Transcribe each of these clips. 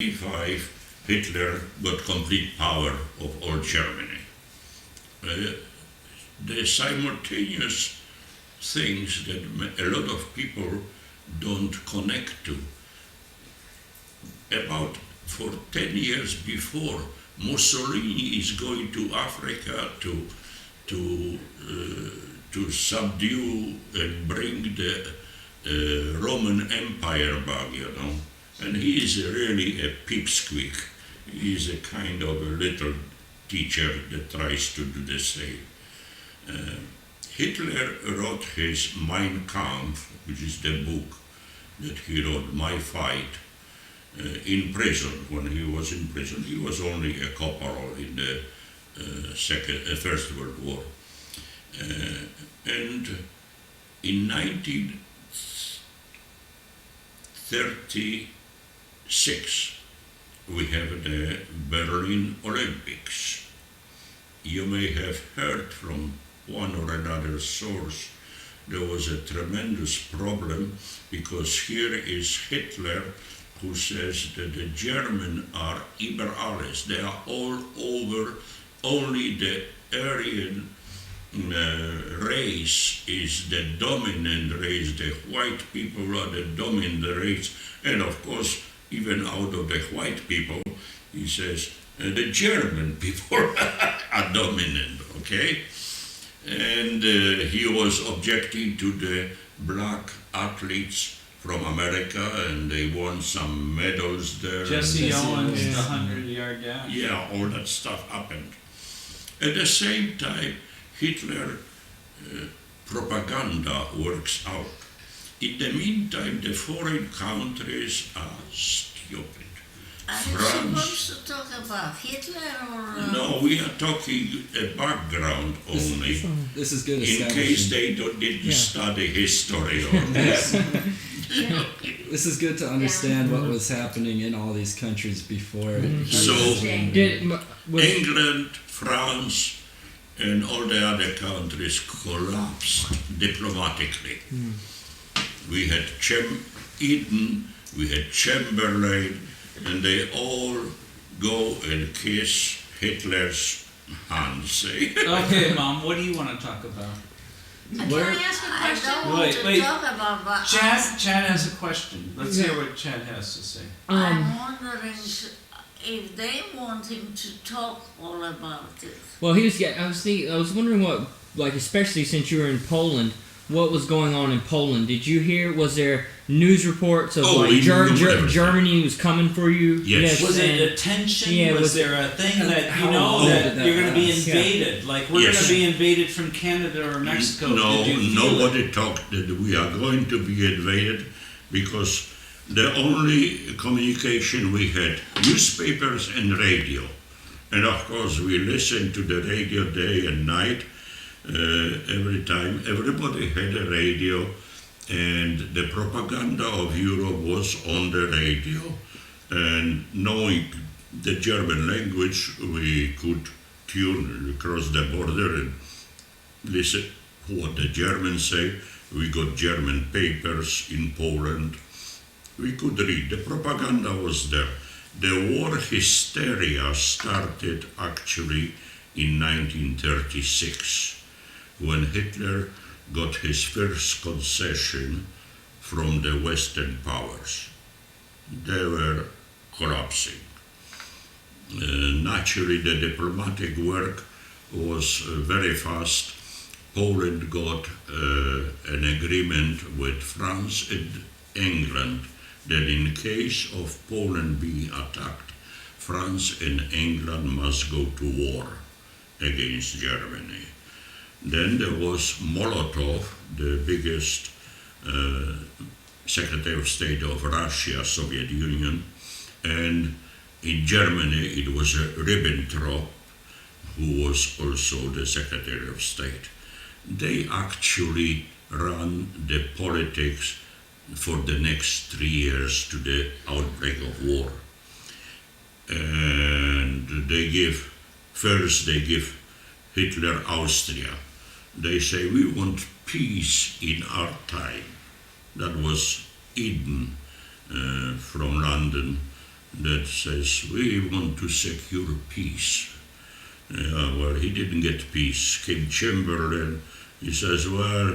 1945, Hitler got complete power of all Germany. The simultaneous things that a lot of people don't connect to. About for 10 years before, Mussolini is going to Africa to subdue and bring the Roman Empire back, you know. And he is really a pipsqueak. He is a kind of a little teacher that tries to do the same. Hitler wrote his Mein Kampf, which is the book that he wrote, My Fight, in prison. When he was in prison, he was only a corporal in the First World War. And in 1936, we have the Berlin Olympics. You may have heard from one or another source there was a tremendous problem, because here is Hitler who says that the Germans are über alles, they are all over, only the Aryan race is the dominant race, the white people are the dominant race, and of course, even out of the white people, he says, the German people are dominant, okay? And he was objecting to the black athletes from America, and they won some medals there. Jesse Owens, the 100-yard dash. Yeah, all that stuff happened. At the same time, Hitler propaganda works out. In the meantime, the foreign countries are stupid. Are you supposed to talk about Hitler or... No, we are talking a background only. This is good. In case they didn't study history or this. This is good to understand what was happening in all these countries before. So, England, France, and all the other countries collapsed diplomatically. We had Eden, we had Chamberlain, and they all go and kiss Hitler's hands. Okay, Mom, what do you want to talk about? Can I ask a I question? don't want to Wait. talk about... But Chad has a question. Let's hear what Chad has to say. I'm wondering if they want him to talk all about it. Well, I was wondering what, like, especially since you were in Poland, what was going on in Poland? Did you hear? Was there news reports of Germany was coming for you? Yes. Was it a tension? Yeah, was there a thing that that you're going to be invaded? Like we're going to be invaded from Canada or Mexico? No, nobody talked that we are going to be invaded, because the only communication we had, newspapers and radio. And of course we listened to the radio day and night. Every time, everybody had a radio, and the propaganda of Europe was on the radio, and knowing the German language, we could tune across the border and listen what the Germans say. We got German papers in Poland. We could read. The propaganda was there. The war hysteria started actually in 1936. When Hitler got his first concession from the Western powers. They were collapsing. Naturally, the diplomatic work was very fast. Poland got an agreement with France and England that in case of Poland being attacked, France and England must go to war against Germany. Then there was Molotov, the biggest Secretary of State of Russia, Soviet Union, and in Germany it was Ribbentrop, who was also the Secretary of State. They actually ran the politics for the next 3 years to the outbreak of war. And they give Hitler Austria. They say, we want peace in our time. That was Eden from London, that says, we want to secure peace. Well, he didn't get peace. Came Chamberlain, he says, well,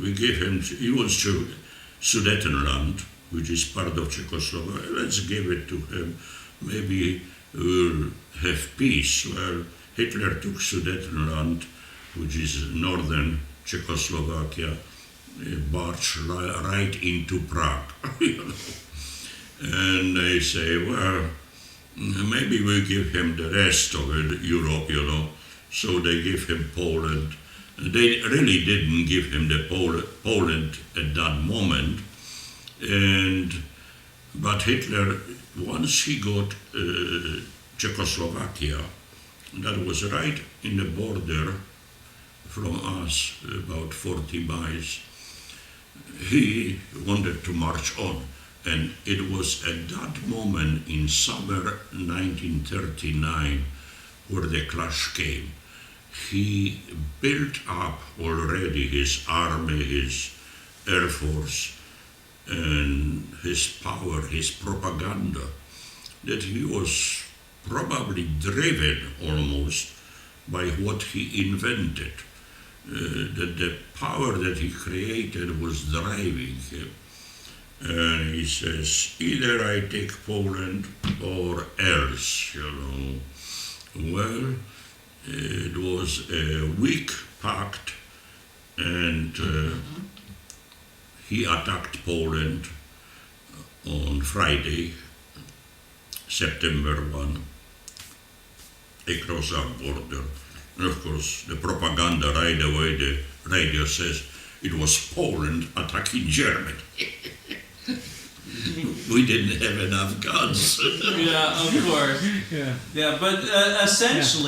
we give him, he wants to Sudetenland, which is part of Czechoslovakia, let's give it to him, maybe we'll have peace. Well, Hitler took Sudetenland, which is northern Czechoslovakia, marched right into Prague. You know. And they say, well, maybe we give him the rest of Europe, you know. So they give him Poland. They really didn't give him the Poland at that moment. But Hitler, once he got Czechoslovakia, that was right in the border from us, about 40 miles, he wanted to march on. And it was at that moment in summer 1939 where the clash came. He built up already his army, his air force, and his power, his propaganda, that he was probably driven almost by what he invented. That the power that he created was driving him. And he says, either I take Poland or else, you know. Well, it was a weak pact, and he attacked Poland on Friday, September 1, across our border. And of course, the propaganda right away, the radio says it was Poland attacking Germany. We didn't have enough guns. Yeah, of course. Yeah, but essentially.